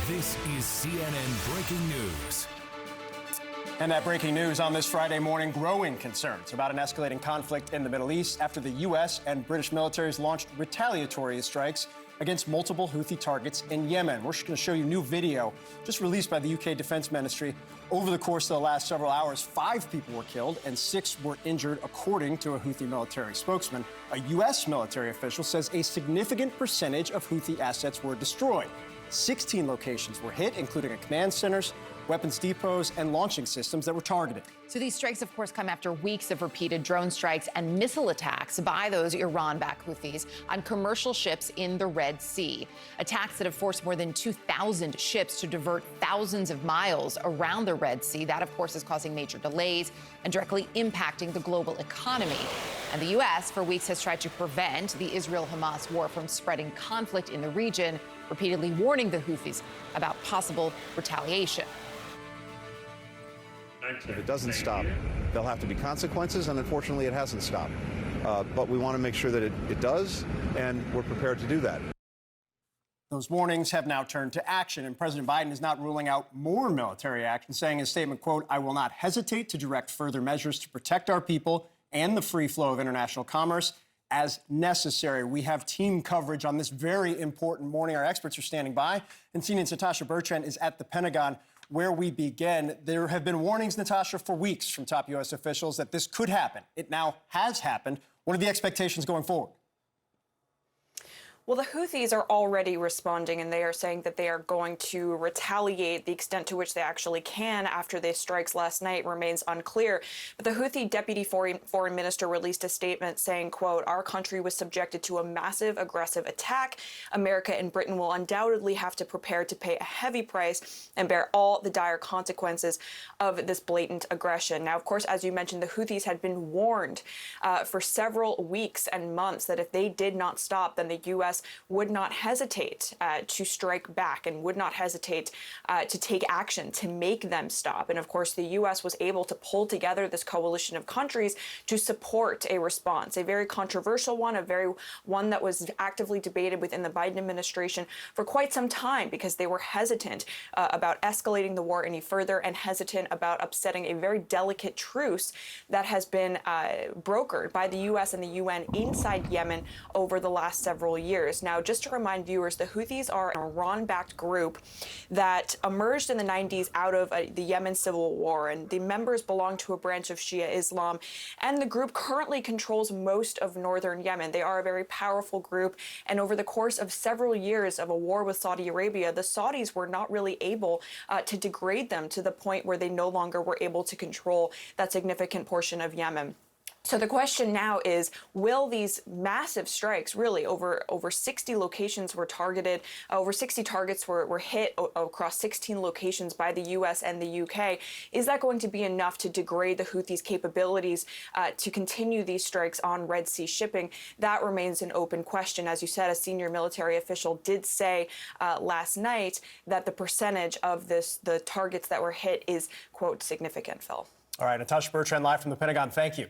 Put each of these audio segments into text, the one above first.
This is CNN Breaking News. And that breaking news on this Friday morning, growing concerns about an escalating conflict in the Middle East after the U.S. and British militaries launched retaliatory strikes against multiple Houthi targets in Yemen. We're just going to show you new video just released by the UK Defense Ministry. Over the course of the last several hours, 5 people were killed and 6 were injured, according to a Houthi military spokesman. A U.S. military official says a significant percentage of Houthi assets were destroyed. 16 locations were hit, including a command centers, weapons depots, and launching systems that were targeted. So these strikes, of course, come after weeks of repeated drone strikes and missile attacks by those Iran-backed Houthis on commercial ships in the Red Sea. Attacks that have forced more than 2,000 ships to divert thousands of miles around the Red Sea. That, of course, is causing major delays and directly impacting the global economy. And the U.S. for weeks has tried to prevent the Israel-Hamas war from spreading conflict in the region, repeatedly warning the Houthis about possible retaliation. If it doesn't stop, there'll have to be consequences, and unfortunately it hasn't stopped. But we want to make sure that it does, and we're prepared to do that. Those warnings have now turned to action, and President Biden is not ruling out more military action, saying in his statement, quote, "I will not hesitate to direct further measures to protect our people and the free flow of international commerce as necessary." We have team coverage on this very important morning. Our experts are standing by, and CNN's Natasha Bertrand is at the Pentagon, where we begin. There have been warnings, Natasha, for weeks from top U.S. officials that this could happen. It now has happened. What are the expectations going forward? Well, the Houthis are already responding, and they are saying that they are going to retaliate. The extent to which they actually can after the strikes last night remains unclear. But the Houthi deputy foreign minister released a statement saying, quote, "Our country was subjected to a massive aggressive attack. America and Britain will undoubtedly have to prepare to pay a heavy price and bear all the dire consequences of this blatant aggression." Now, of course, as you mentioned, the Houthis had been warned for several weeks and months that if they did not stop, then the U.S. would not hesitate to strike back and would not hesitate to take action to make them stop. And of course, the U.S. was able to pull together this coalition of countries to support a response, a very controversial one, one that was actively debated within the Biden administration for quite some time, because they were hesitant about escalating the war any further and hesitant about upsetting a very delicate truce that has been brokered by the U.S. and the UN inside Yemen over the last several years. Now, just to remind viewers, the Houthis are an Iran-backed group that emerged in the 90s out of the Yemen civil war, and the members belong to a branch of Shia Islam, and the group currently controls most of northern Yemen. They are a very powerful group, and over the course of several years of a war with Saudi Arabia, the Saudis were not really able to degrade them to the point where they no longer were able to control that significant portion of Yemen. So the question now is, will these massive strikes, really over 60 locations were targeted, over 60 targets were hit across 16 locations by the U.S. and the UK, is that going to be enough to degrade the Houthis' capabilities to continue these strikes on Red Sea shipping? That remains an open question. As you said, a senior military official did say last night that the percentage of the targets that were hit is, quote, significant, Phil. All right, Natasha Bertrand live from the Pentagon. Thank you.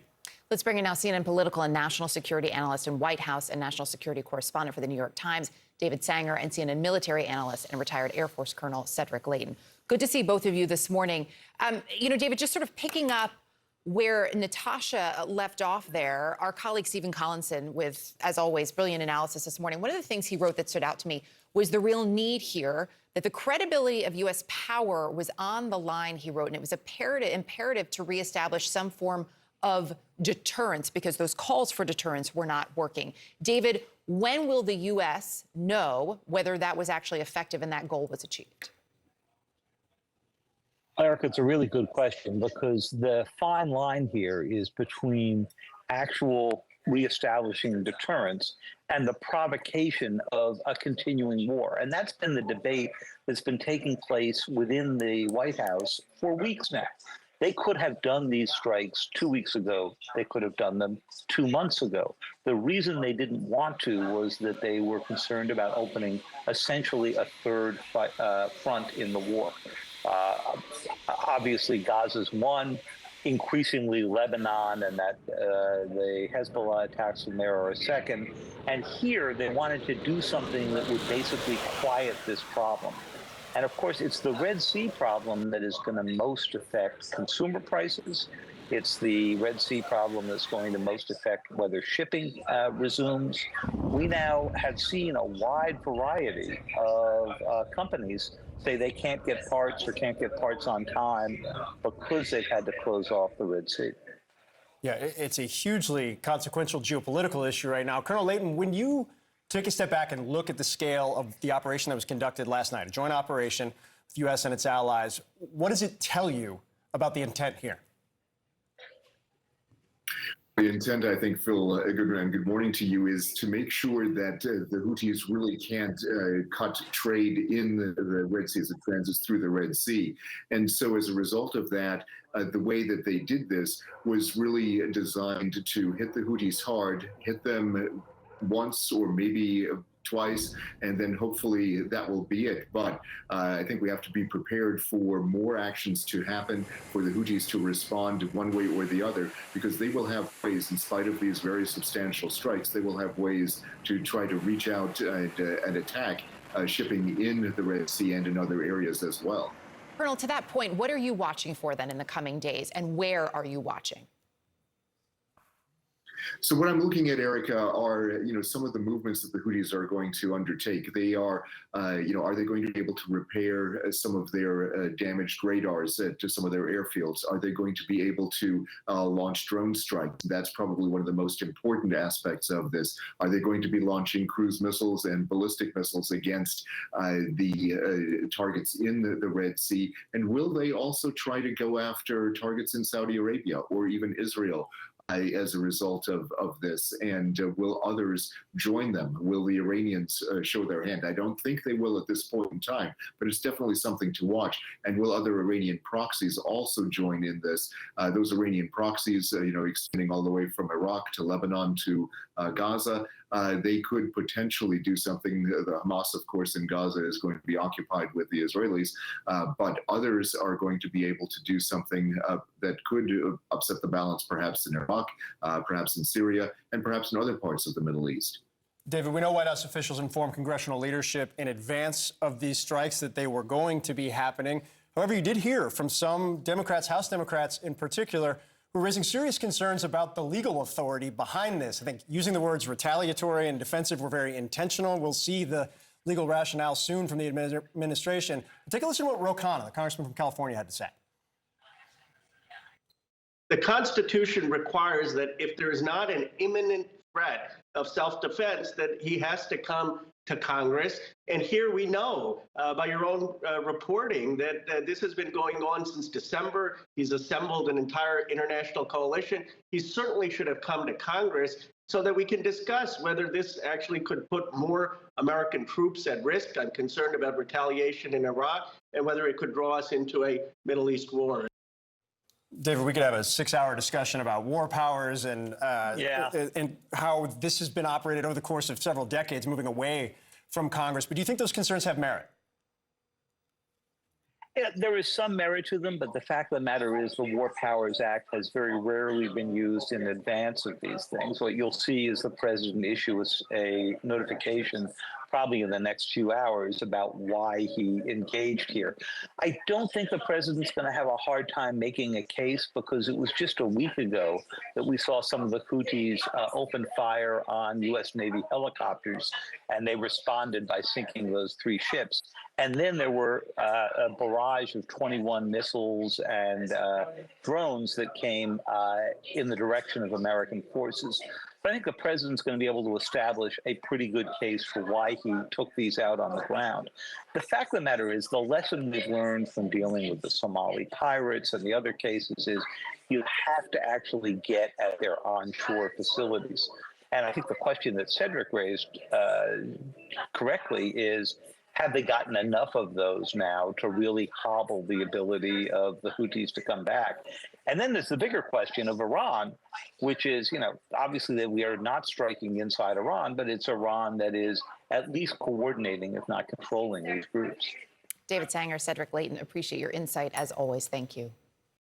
Let's bring in now CNN political and national security analyst and White House and national security correspondent for the New York Times, David Sanger, and CNN military analyst and retired Air Force Colonel Cedric Leighton. Good to see both of you this morning. David, just sort of picking up where Natasha left off there, our colleague Stephen Collinson with, as always, brilliant analysis this morning. One of the things he wrote that stood out to me was the real need here, that the credibility of U.S. power was on the line, he wrote, and it was imperative to reestablish some form of deterrence because those calls for deterrence were not working. David, when will the U.S. know whether that was actually effective and that goal was achieved? Erica, it's a really good question because the fine line here is between actual reestablishing deterrence and the provocation of a continuing war. And that's been the debate that's been taking place within the White House for weeks now. They could have done these strikes 2 weeks ago. They could have done them 2 months ago. The reason they didn't want to was that they were concerned about opening essentially a third front in the war. Obviously, Gaza's one, increasingly Lebanon, and that the Hezbollah attacks from there are a second. And here they wanted to do something that would basically quiet this problem. And of course, it's the Red Sea problem that is going to most affect consumer prices. It's the Red Sea problem that's going to most affect whether shipping resumes. We now have seen a wide variety of companies say they can't get parts or can't get parts on time because they've had to close off the Red Sea. Yeah, it's a hugely consequential geopolitical issue right now. Colonel Leighton, when you take a step back and look at the scale of the operation that was conducted last night, a joint operation with the U.S. and its allies, what does it tell you about the intent here? The intent, I think, Phil, good morning to you, is to make sure that the Houthis really can't cut trade in the Red Sea as it transits through the Red Sea. And so as a result of that, the way that they did this was really designed to hit the Houthis hard, hit them once or maybe twice, and then hopefully that will be it. But I think we have to be prepared for more actions to happen, for the Houthis to respond one way or the other, because they will have ways, in spite of these very substantial strikes, they will have ways to try to reach out and attack shipping in the Red Sea and in other areas as well. Colonel, to that point, what are you watching for then in the coming days, and where are you watching? So what I'm looking at, Erica, are some of the movements that the Houthis are going to undertake. They are, are they going to be able to repair some of their damaged radars to some of their airfields? Are they going to be able to launch drone strikes? That's probably one of the most important aspects of this. Are they going to be launching cruise missiles and ballistic missiles against the targets in the Red Sea? And will they also try to go after targets in Saudi Arabia or even Israel as a result of this? And will others join them? Will the Iranians show their hand? I don't think they will at this point in time, but it's definitely something to watch. And will other Iranian proxies also join in this? Those Iranian proxies, extending all the way from Iraq to Lebanon to Gaza, they could potentially do something. The Hamas, of course, in Gaza is going to be occupied with the Israelis, but others are going to be able to do something that could upset the balance, perhaps in Iraq, perhaps in Syria, and perhaps in other parts of the Middle East. David, we know White House officials informed congressional leadership in advance of these strikes that they were going to be happening. However, you did hear from some Democrats, House Democrats in particular, who are raising serious concerns about the legal authority behind this. I think using the words retaliatory and defensive were very intentional. We'll see the legal rationale soon from the administration. Take a listen to what Ro Khanna, the congressman from California, had to say. The Constitution requires that if there is not an imminent threat of self-defense, that he has to come to Congress. And here we know by your own reporting that this has been going on since December. He's assembled an entire international coalition. He certainly should have come to Congress so that we can discuss whether this actually could put more American troops at risk. I'm concerned about retaliation in Iraq and whether it could draw us into a Middle East war. David, we could have a 6-hour discussion about war powers and how this has been operated over the course of several decades, moving away from Congress. But do you think those concerns have merit? Yeah, there is some merit to them, but the fact of the matter is the War Powers Act has very rarely been used in advance of these things. What you'll see is the president issue a notification probably in the next few hours about why he engaged here. I don't think the president's going to have a hard time making a case, because it was just a week ago that we saw some of the Houthis open fire on U.S. Navy helicopters, and they responded by sinking those 3 ships. And then there were a barrage of 21 missiles and drones that came in the direction of American forces. But I think the president's going to be able to establish a pretty good case for why he took these out on the ground. The fact of the matter is, the lesson we've learned from dealing with the Somali pirates and the other cases is you have to actually get at their onshore facilities. And I think the question that Cedric raised correctly is, have they gotten enough of those now to really hobble the ability of the Houthis to come back? And then there's the bigger question of Iran, which is, obviously that we are not striking inside Iran, but it's Iran that is at least coordinating, if not controlling, these groups. David Sanger, Cedric Leighton, appreciate your insight as always. Thank you.